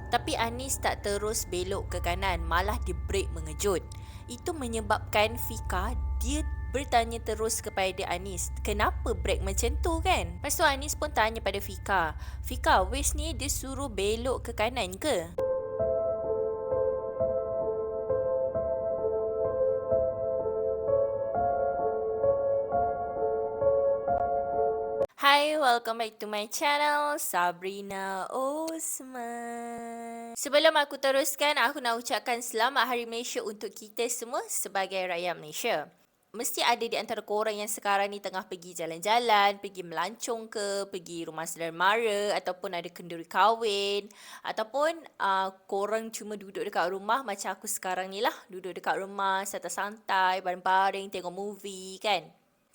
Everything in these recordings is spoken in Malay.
Tapi Anis tak terus belok ke kanan, malah dia brake mengejut. Itu menyebabkan Fika dia bertanya terus kepada Anis, kenapa brake macam tu kan? Lepas tu Anis pun tanya pada Fika, Fika, Waze ni dia suruh belok ke kanan ke? Hi, welcome back to my channel, Sabrina Osman. Sebelum aku teruskan, aku nak ucapkan Selamat Hari Malaysia untuk kita semua sebagai rakyat Malaysia. Mesti ada di antara korang yang sekarang ni tengah pergi jalan-jalan, pergi melancong ke, pergi rumah saudara mara ataupun ada kenduri kahwin ataupun korang cuma duduk dekat rumah macam aku sekarang ni lah, duduk dekat rumah santai-santai, baring-baring, tengok movie kan.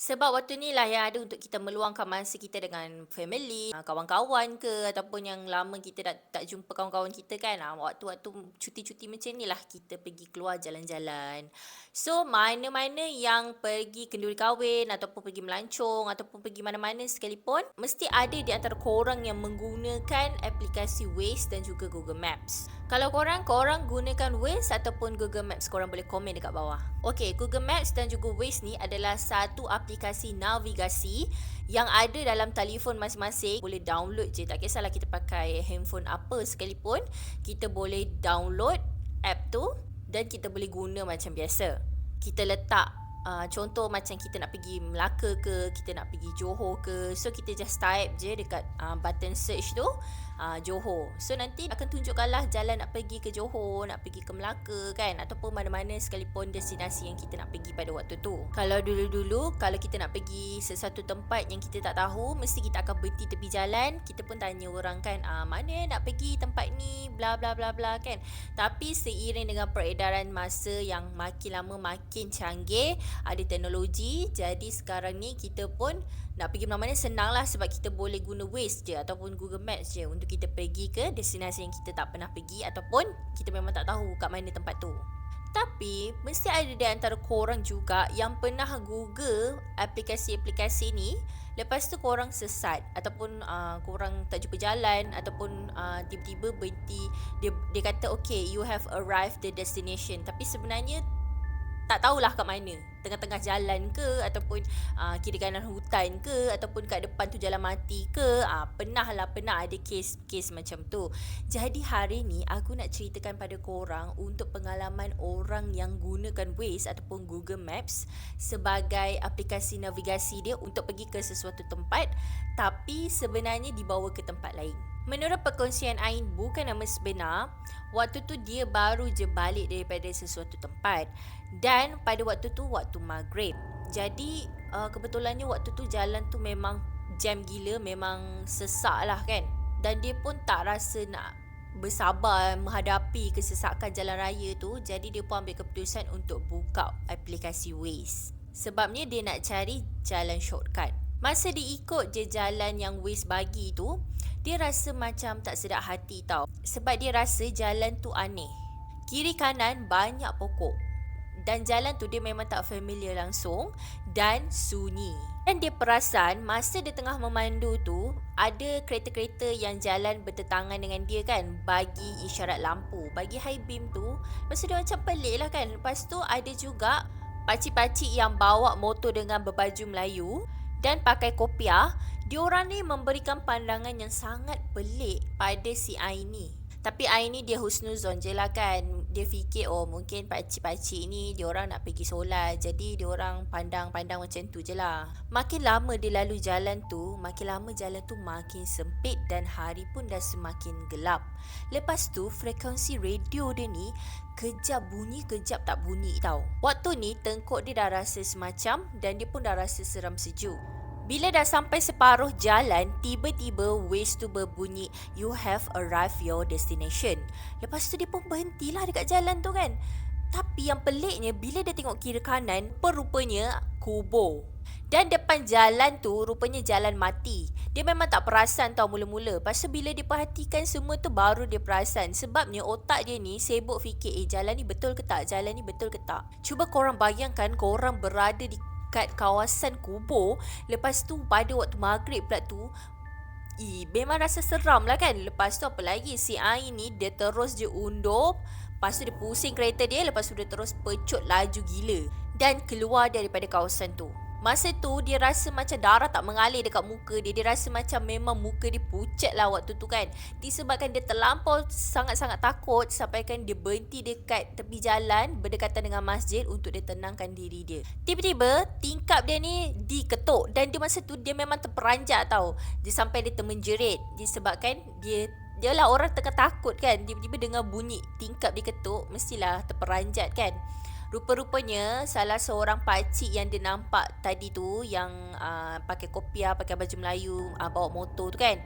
Sebab waktu ni lah yang ada untuk kita meluangkan masa kita dengan family, kawan-kawan ke ataupun yang lama kita tak jumpa kawan-kawan kita kan. Waktu-waktu cuti-cuti macam ni lah kita pergi keluar jalan-jalan. So, mana-mana yang pergi kenduri kahwin ataupun pergi melancong ataupun pergi mana-mana sekalipun, mesti ada di antara korang yang menggunakan aplikasi Waze dan juga Google Maps. Kalau korang gunakan Waze ataupun Google Maps, korang boleh komen dekat bawah. Okay, Google Maps dan juga Waze ni adalah satu aplikasi navigasi yang ada dalam telefon masing-masing. Boleh download je, tak kisahlah kita pakai handphone apa sekalipun, kita boleh download app tu dan kita boleh guna macam biasa. Kita letak contoh macam kita nak pergi Melaka ke, kita nak pergi Johor ke, so kita just type je dekat button search tu Johor. So nanti akan tunjukkanlah jalan nak pergi ke Johor, nak pergi ke Melaka kan, ataupun mana-mana sekalipun destinasi yang kita nak pergi pada waktu tu. Kalau dulu-dulu kalau kita nak pergi sesuatu tempat yang kita tak tahu, mesti kita akan berhenti tepi jalan, kita pun tanya orang kan, mana nak pergi tempat ni, bla bla bla bla kan. Tapi seiring dengan peredaran masa yang makin lama makin canggih, ada teknologi, jadi sekarang ni kita pun nak pergi mana-mana senang lah sebab kita boleh guna Waze je ataupun Google Maps je untuk kita pergi ke destinasi yang kita tak pernah pergi ataupun kita memang tak tahu kat mana tempat tu. Tapi mesti ada di antara korang juga yang pernah Google aplikasi-aplikasi ni, lepas tu korang sesat ataupun korang tak jumpa jalan ataupun tiba-tiba berhenti, dia kata okay, you have arrived the destination, tapi sebenarnya tak tahulah kat mana, tengah-tengah jalan ke ataupun kiri kanan hutan ke ataupun kat depan tu jalan mati ke. Pernah ada kes macam tu. Jadi hari ni aku nak ceritakan pada korang untuk pengalaman orang yang gunakan Waze ataupun Google Maps sebagai aplikasi navigasi dia untuk pergi ke sesuatu tempat, tapi sebenarnya dibawa ke tempat lain. Menurut perkongsian Ain, bukan nama sebenar, waktu tu dia baru je balik daripada sesuatu tempat dan pada waktu tu waktu maghrib. Jadi kebetulannya waktu tu jalan tu memang jam gila, memang sesak lah kan. Dan dia pun tak rasa nak bersabar menghadapi kesesakan jalan raya tu, jadi dia pun ambil keputusan untuk buka aplikasi Waze. Sebabnya dia nak cari jalan shortcut. Masa dia ikut je jalan yang Waze bagi tu, dia rasa macam tak sedap hati tau. Sebab dia rasa jalan tu aneh. Kiri kanan banyak pokok. Dan jalan tu dia memang tak familiar langsung dan sunyi. Dan dia perasan masa dia tengah memandu tu, ada kereta-kereta yang jalan bertentangan dengan dia kan, bagi isyarat lampu, bagi high beam tu. Lepas tu dia macam pelik lah kan. Lepas tu ada juga pakcik-pakcik yang bawa motor dengan berbaju Melayu dan pakai kopiah. Diorang ni memberikan pandangan yang sangat pelik pada si Aini. Tapi Aini dia husnuzon je lah kan. Dia fikir mungkin pakcik-pakcik ni diorang nak pergi solat, jadi diorang pandang-pandang macam tu je lah. Makin lama dia lalu jalan tu, makin lama jalan tu makin sempit dan hari pun dah semakin gelap. Lepas tu frekuensi radio dia ni kejap bunyi kejap tak bunyi tau. Waktu ni tengkuk dia dah rasa semacam dan dia pun dah rasa seram sejuk. Bila dah sampai separuh jalan, tiba-tiba Waze tu berbunyi, you have arrived your destination. Lepas tu dia pun berhentilah dekat jalan tu kan. Tapi yang peliknya, bila dia tengok kiri kanan, rupanya kubur. Dan depan jalan tu rupanya jalan mati. Dia memang tak perasan tau mula-mula. Lepas tu bila dia perhatikan semua tu baru dia perasan. Sebabnya otak dia ni sibuk fikir, jalan ni betul ke tak? Jalan ni betul ke tak? Cuba korang bayangkan korang berada di kat kawasan kubur. Lepas tu pada waktu maghrib pula tu, Memang rasa seram lah kan. Lepas tu apa lagi, si Ain ni dia terus je undur. Lepas tu dia pusing kereta dia. Lepas tu dia terus pecut laju gila dan keluar daripada kawasan tu. Masa tu dia rasa macam darah tak mengalir dekat muka dia. Dia rasa macam memang muka dia pucat lah waktu tu kan. Disebabkan dia terlampau sangat-sangat takut sampaikan dia berhenti dekat tepi jalan berdekatan dengan masjid untuk dia tenangkan diri dia. Tiba-tiba tingkap dia ni diketuk dan dia masa tu dia memang terperanjat tau. Dia sampai dia termenjerit disebabkan dia lah orang tengah takut kan. Tiba-tiba dengar bunyi tingkap diketuk, mestilah terperanjat kan. Rupa-rupanya salah seorang pakcik yang dia nampak tadi tu yang pakai kopiah, pakai baju Melayu, bawa motor tu kan.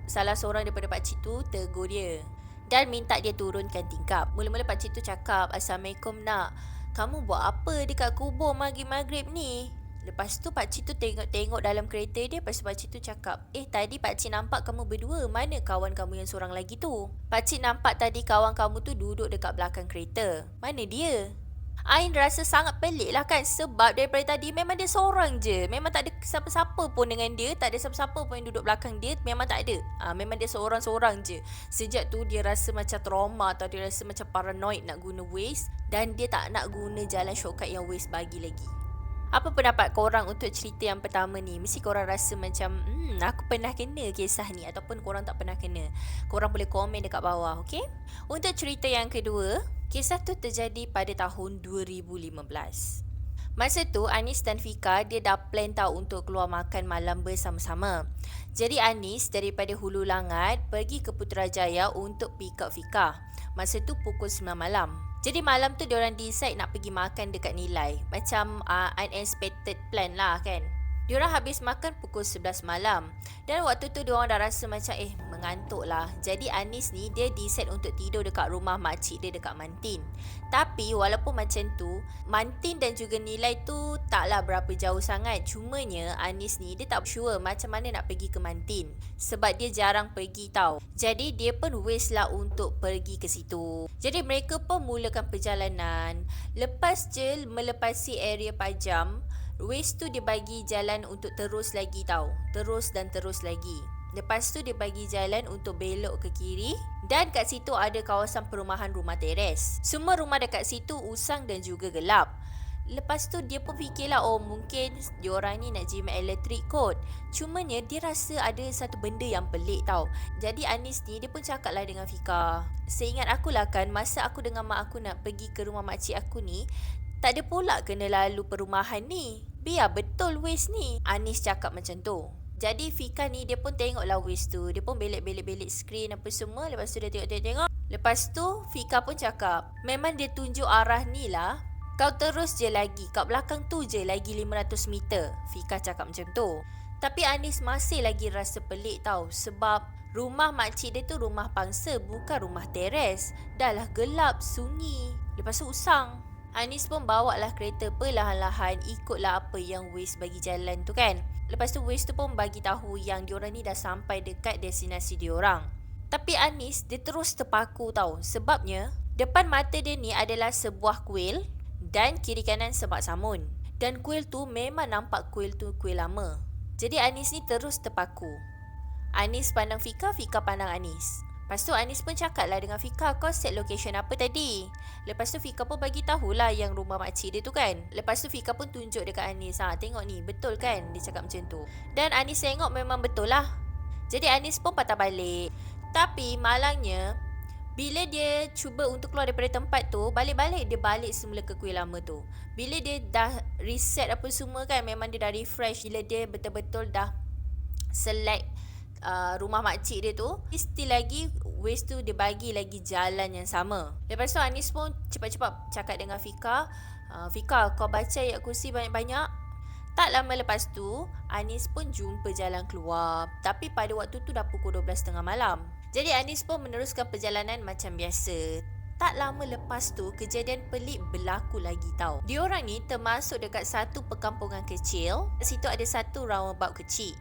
Salah seorang daripada pakcik tu tegur dia dan minta dia turunkan tingkap. Mula-mula pakcik tu cakap, "Assalamualaikum nak, kamu buat apa dekat kubur maghrib-maghrib ni?" Lepas tu pakcik tu tengok dalam kereta dia. Lepas tu pakcik tu cakap, "Tadi pakcik nampak kamu berdua. Mana kawan kamu yang seorang lagi tu?" "Pakcik nampak tadi kawan kamu tu duduk dekat belakang kereta." "Mana dia?" Ain rasa sangat pelik lah kan. Sebab daripada tadi memang dia seorang je. Memang tak ada siapa-siapa pun dengan dia. Tak ada siapa-siapa pun yang duduk belakang dia. Memang tak ada. Memang dia seorang-seorang je. Sejak tu dia rasa macam trauma atau dia rasa macam paranoid nak guna Waze. Dan dia tak nak guna jalan shortcut yang Waze bagi lagi. Apa pendapat korang untuk cerita yang pertama ni? Mesti korang rasa macam aku pernah kena kisah ni ataupun korang tak pernah kena. Korang boleh komen dekat bawah, okey? Untuk cerita yang kedua, kisah tu terjadi pada tahun 2015. Masa tu Anis dan Fika dia dah plan tahu untuk keluar makan malam bersama-sama. Jadi Anis daripada Hulu Langat pergi ke Putrajaya untuk pick up Fika. Masa tu pukul 9 malam. Jadi malam tu diorang decide nak pergi makan dekat Nilai. Macam unexpected plan lah kan. Diorang habis makan pukul 11 malam. Dan waktu tu diorang dah rasa macam mengantuk lah. Jadi Anis ni dia decide untuk tidur dekat rumah makcik dia dekat Mantin. Tapi walaupun macam tu, Mantin dan juga Nilai tu taklah berapa jauh sangat. Cumanya Anis ni dia tak sure macam mana nak pergi ke Mantin. Sebab dia jarang pergi tau. Jadi dia pun waste lah untuk pergi ke situ. Jadi mereka pun mulakan perjalanan. Lepas je melepasi area Pajam, Waze tu dia bagi jalan untuk terus lagi tau. Terus dan terus lagi. Lepas tu dia bagi jalan untuk belok ke kiri. Dan kat situ ada kawasan perumahan rumah teres. Semua rumah dekat situ usang dan juga gelap. Lepas tu dia pun fikirlah, mungkin diorang ni nak jimat elektrik kot. Cumanya dia rasa ada satu benda yang pelik tau. Jadi Anis ni dia pun cakap lah dengan Fika, "Seingat aku lah kan, masa aku dengan mak aku nak pergi ke rumah makcik aku ni, tak ada pula kena lalu perumahan ni. Biar betul Waze ni." Anis cakap macam tu. Jadi Fika ni dia pun tengoklah Waze tu. Dia pun belik-belik skrin apa semua. Lepas tu dia tengok. Lepas tu Fika pun cakap, "Memang dia tunjuk arah ni lah. Kau terus je lagi. Kat belakang tu je lagi 500 meter." Fika cakap macam tu. Tapi Anis masih lagi rasa pelik tau. Sebab rumah makcik dia tu rumah pangsa, bukan rumah teres. Dah lah gelap, sunyi. Lepas tu usang. Anis pun bawa lah kereta perlahan-lahan, ikutlah apa yang Waze bagi jalan tu kan. Lepas tu Waze tu pun bagi tahu yang diorang ni dah sampai dekat destinasi diorang. Tapi Anis dia terus terpaku tau. Sebabnya depan mata dia ni adalah sebuah kuil dan kiri kanan semak samun. Dan kuil tu memang nampak kuil tu kuil lama. Jadi Anis ni terus terpaku. Anis pandang Fika, Fika pandang Anis. Lepas tu Anis pun cakap lah dengan Fika, "Kau set location apa tadi?" Lepas tu Fika pun bagi tahulah yang rumah makcik dia tu kan. Lepas tu Fika pun tunjuk dekat Anis, "Tengok ni, betul kan?" Dia cakap macam tu. Dan Anis tengok memang betul lah. Jadi Anis pun patah balik. Tapi malangnya, bila dia cuba untuk keluar daripada tempat tu, balik-balik dia balik semula ke kuil lama tu. Bila dia dah reset apa semua kan, memang dia dah refresh. Bila dia betul-betul dah select rumah makcik dia tu, still lagi Waze tu dia bagi lagi jalan yang sama. Lepas tu Anis pun cepat-cepat cakap dengan Fika, "Fika, kau baca ayat kursi banyak-banyak." Tak lama lepas tu Anis pun jumpa jalan keluar. Tapi pada waktu tu dah pukul 12.30 malam. Jadi Anis pun meneruskan perjalanan macam biasa. Tak lama lepas tu kejadian pelik berlaku lagi tau. Diorang ni termasuk dekat satu perkampungan kecil. Kat situ ada satu roundabout kecil.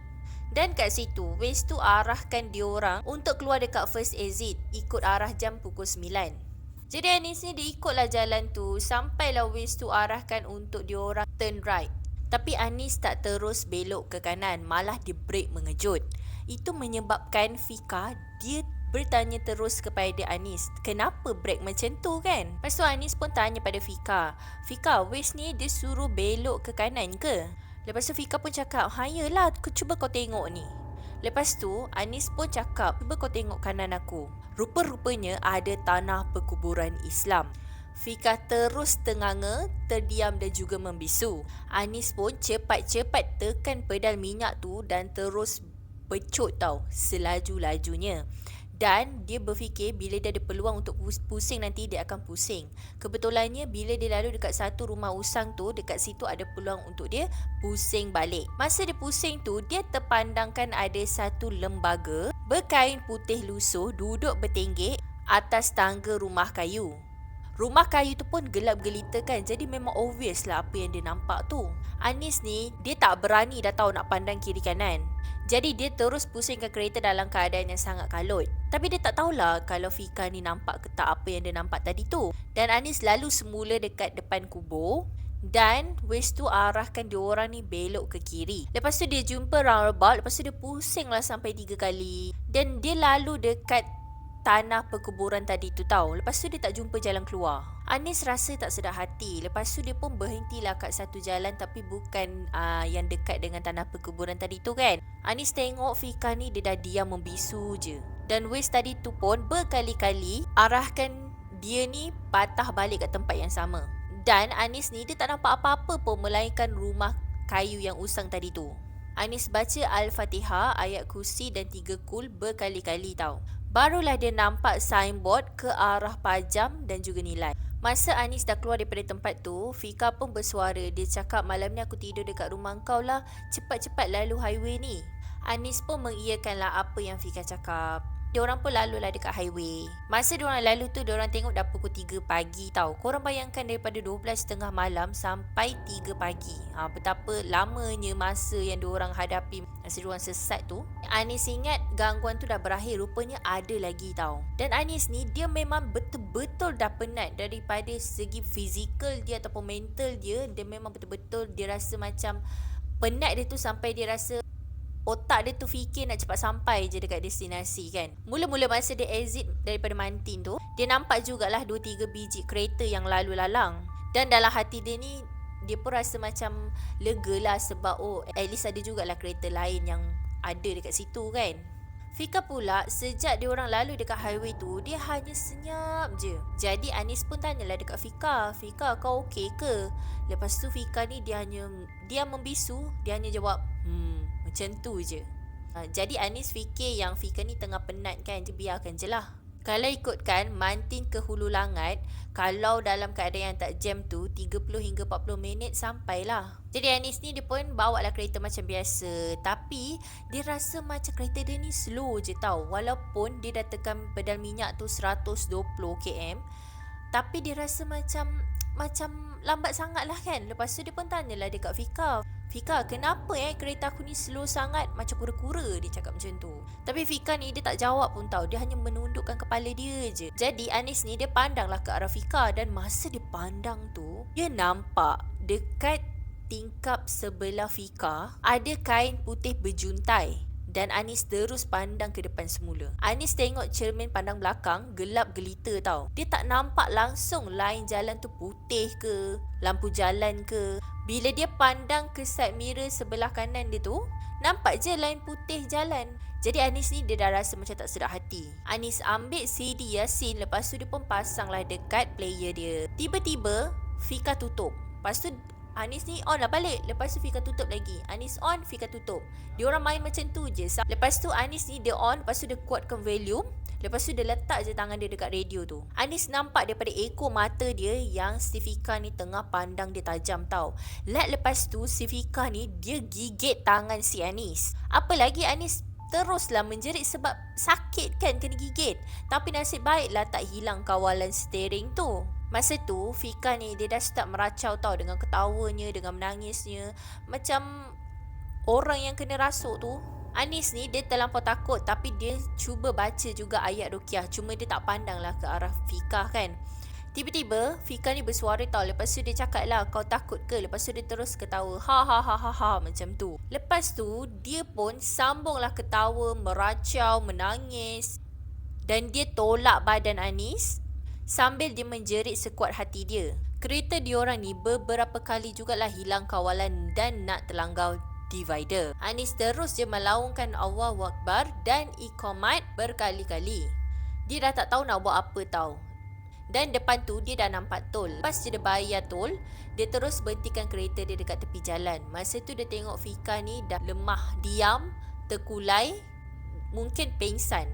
Dan kat situ Waze tu arahkan diorang untuk keluar dekat first exit ikut arah jam pukul 9. Jadi Anis ni dia ikutlah jalan tu. Sampailah Waze tu arahkan untuk diorang turn right. Tapi Anis tak terus belok ke kanan, malah dia brake mengejut. Itu menyebabkan Fika dia bertanya terus kepada Anis, kenapa brake macam tu kan? Lepas tu Anis pun tanya pada Fika, Fika, waist ni dia suruh belok ke kanan ke? Lepas tu Fika pun cakap, yelah, cuba kau tengok ni. Lepas tu Anis pun cakap, cuba kau tengok kanan aku. Rupa-rupanya ada tanah perkuburan Islam. Fika terus tenganga, terdiam dan juga membisu. Anis pun cepat-cepat tekan pedal minyak tu dan terus pecut tau, selaju-lajunya. Dan dia berfikir bila dia ada peluang untuk pusing nanti dia akan pusing. Kebetulannya bila dia lalu dekat satu rumah usang tu, dekat situ ada peluang untuk dia pusing balik. Masa dia pusing tu, dia terpandangkan ada satu lembaga berkain putih lusuh duduk bertenggek atas tangga rumah kayu. Rumah kayu tu pun gelap gelita kan, jadi memang obvious lah apa yang dia nampak tu. Anis ni, dia tak berani dah tahu nak pandang kiri kanan. Jadi dia terus pusingkan kereta dalam keadaan yang sangat kalut. Tapi dia tak tahulah kalau Fika ni nampak ke tak apa yang dia nampak tadi tu. Dan Anis lalu semula dekat depan kubur. Dan waist tu arahkan diorang ni belok ke kiri. Lepas tu dia jumpa roundabout. Lepas tu dia pusing lah sampai 3 kali. Dan dia lalu dekat tanah perkuburan tadi tu tau. Lepas tu dia tak jumpa jalan keluar. Anis rasa tak sedar hati. Lepas tu dia pun berhentilah kat satu jalan, tapi bukan yang dekat dengan tanah perkuburan tadi tu kan. Anis tengok Fika ni dia dah diam membisu je. Dan waist tadi tu pun berkali-kali arahkan dia ni patah balik kat tempat yang sama. Dan Anis ni dia tak nampak apa-apa pun melainkan rumah kayu yang usang tadi tu. Anis baca Al-Fatihah, ayat kursi dan 3 kul berkali-kali tau. Barulah dia nampak signboard ke arah pajam dan juga nilai. Masa Anis dah keluar daripada tempat tu, Fika pun bersuara. Dia cakap, malam ni aku tidur dekat rumah kau lah. Cepat-cepat lalu highway ni. Anis pun mengiyakanlah apa yang Fika cakap. Diorang pun lalulah dekat highway. Masa diorang lalu tu, diorang tengok dah pukul 3 pagi tau. Korang bayangkan daripada 12.30 malam sampai 3 pagi. Betapa lamanya masa yang diorang hadapi masa diorang sesat tu. Anis ingat gangguan tu dah berakhir, rupanya ada lagi tau. Dan Anis ni, dia memang betul-betul dah penat daripada segi fizikal dia ataupun mental dia. Dia memang betul-betul dia rasa macam penat dia tu sampai dia rasa otak dia tu fikir nak cepat sampai je dekat destinasi kan. Mula-mula masa dia exit daripada Mantin tu, dia nampak jugalah 2-3 biji kereta yang lalu lalang. Dan dalam hati dia ni, dia pun rasa macam lega lah sebab at least ada jugalah kereta lain yang ada dekat situ kan. Fika pula, sejak diorang lalu dekat highway tu, dia hanya senyap je. Jadi Anis pun tanyalah dekat Fika, Fika kau okey ke? Lepas tu Fika ni dia membisu, dia hanya jawab, macam tu je. Jadi Anis fikir yang Fika ni tengah penat kan, dia biarkan je lah. Kalau ikutkan Mantin ke Hulu Langat, kalau dalam keadaan yang tak jam tu 30 hingga 40 minit sampailah. Jadi Anis ni dia pun bawa lah kereta macam biasa, tapi dia rasa macam kereta dia ni slow je tau. Walaupun dia dah tekan pedal minyak tu 120 km, tapi dia rasa macam lambat sangat lah kan. Lepas tu dia pun tanyalah dekat Fika, Fika, kenapa kereta aku ni slow sangat? Macam kura-kura, dia cakap macam tu. Tapi Fika ni dia tak jawab pun tau. Dia hanya menundukkan kepala dia je. Jadi Anis ni dia pandanglah ke arah Fika. Dan masa dia pandang tu, dia nampak dekat tingkap sebelah Fika ada kain putih berjuntai. Dan Anis terus pandang ke depan semula. Anis tengok cermin pandang belakang, gelap gelita tau. Dia tak nampak langsung lain jalan tu putih ke, lampu jalan ke. Bila dia pandang ke side mirror sebelah kanan dia tu, nampak je lain putih jalan. Jadi Anis ni dia dah rasa macam tak sedap hati. Anis ambil CD Yasin, lepas tu dia pun pasanglah dekat player dia. Tiba-tiba Fika tutup. Lepas tu Anis ni on lah balik. Lepas tu Fika tutup lagi. Anis on, Fika tutup. Diorang main macam tu je. Lepas tu Anis ni dia on, lepas tu dia kuatkan volume. Lepas tu dia letak je tangan dia dekat radio tu. Anis nampak daripada ekor mata dia yang si Fika ni tengah pandang dia tajam tau. Lepas tu si Fika ni dia gigit tangan si Anis. Apa lagi Anis teruslah menjerit sebab sakit kan kena gigit. Tapi nasib baiklah tak hilang kawalan steering tu. Masa tu Fika ni dia dah start meracau tau, dengan ketawanya, dengan menangisnya, macam orang yang kena rasuk tu. Anis ni dia terlampau takut, tapi dia cuba baca juga ayat ruqyah. Cuma dia tak pandang lah ke arah Fika kan. Tiba-tiba Fika ni bersuara tau. Lepas tu dia cakap lah, kau takut ke? Lepas tu dia terus ketawa, ha ha ha ha ha, macam tu. Lepas tu dia pun sambunglah ketawa, meracau, menangis. Dan dia tolak badan Anis sambil dia menjerit sekuat hati dia. Kereta diorang ni beberapa kali jugalah hilang kawalan dan nak terlanggar divider. Anis terus je melaungkan Allahu Akbar dan iqamat berkali-kali. Dia dah tak tahu nak buat apa tau. Dan depan tu dia dah nampak tol. Lepas dia bayar tol, dia terus berhentikan kereta dia dekat tepi jalan. Masa tu dia tengok Fika ni dah lemah, diam, terkulai, mungkin pengsan.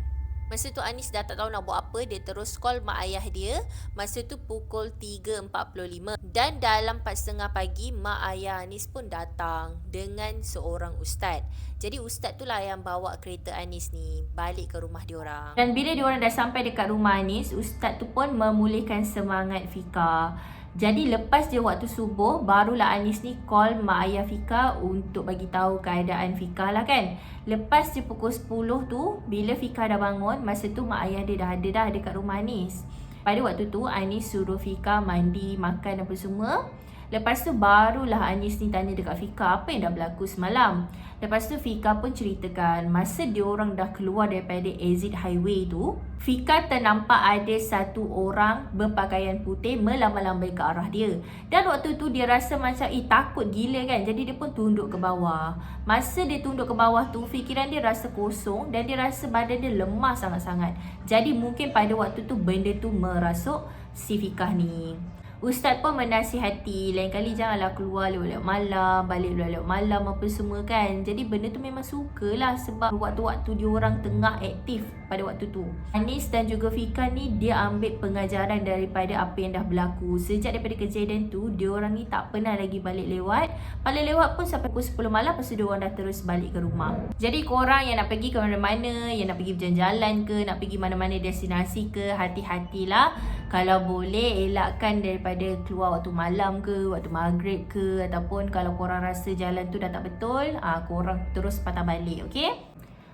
Masa tu Anis dah tak tahu nak buat apa. Dia terus call mak ayah dia. Masa tu pukul 3.45. Dan dalam 4.30 pagi, mak ayah Anis pun datang dengan seorang ustaz. Jadi ustaz tu lah yang bawa kereta Anis ni balik ke rumah diorang. Dan bila diorang dah sampai dekat rumah Anis, ustaz tu pun memulihkan semangat Fika. Jadi lepas dia waktu subuh, barulah Anis ni call mak ayah Fika untuk bagi tahu keadaan Fika lah kan. Lepas dia pukul 10 tu, bila Fika dah bangun, masa tu mak ayah dia dah ada dah dekat rumah Anis. Pada waktu tu Anis suruh Fika mandi, makan apa semua. Lepas tu barulah Anis ni tanya dekat Fika apa yang dah berlaku semalam. Lepas tu Fika pun ceritakan masa diorang dah keluar daripada exit highway tu, Fika ternampak ada satu orang berpakaian putih melambai-lambai ke arah dia. Dan waktu tu dia rasa macam takut gila kan. Jadi dia pun tunduk ke bawah. Masa dia tunduk ke bawah tu, fikiran dia rasa kosong dan dia rasa badan dia lemah sangat-sangat. Jadi mungkin pada waktu tu benda tu merasuk si Fika ni. Ustaz pun menasihati, lain kali janganlah keluar lewat-lewat malam, balik lewat-lewat malam apa semua kan. Jadi benda tu memang sukalah sebab waktu-waktu diorang tengah aktif pada waktu tu. Anis dan juga Fika ni dia ambil pengajaran daripada apa yang dah berlaku. Sejak daripada kejadian tu, diorang ni tak pernah lagi balik lewat. Balik lewat pun sampai pukul 10 malam, lepas tu diorang dah terus balik ke rumah. Jadi korang yang nak pergi ke mana-mana, yang nak pergi berjalan-jalan ke, nak pergi mana-mana destinasi ke, hati-hatilah. Kalau boleh elakkan daripada keluar waktu malam ke, waktu maghrib ke, ataupun kalau korang rasa jalan tu dah tak betul, korang terus patah balik, okey?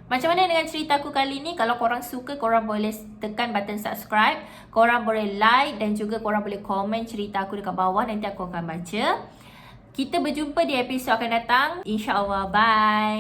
Macam mana dengan cerita aku kali ni? Kalau korang suka, korang boleh tekan button subscribe, korang boleh like dan juga korang boleh komen cerita aku dekat bawah, nanti aku akan baca. Kita berjumpa di episod akan datang, InsyaAllah. Bye!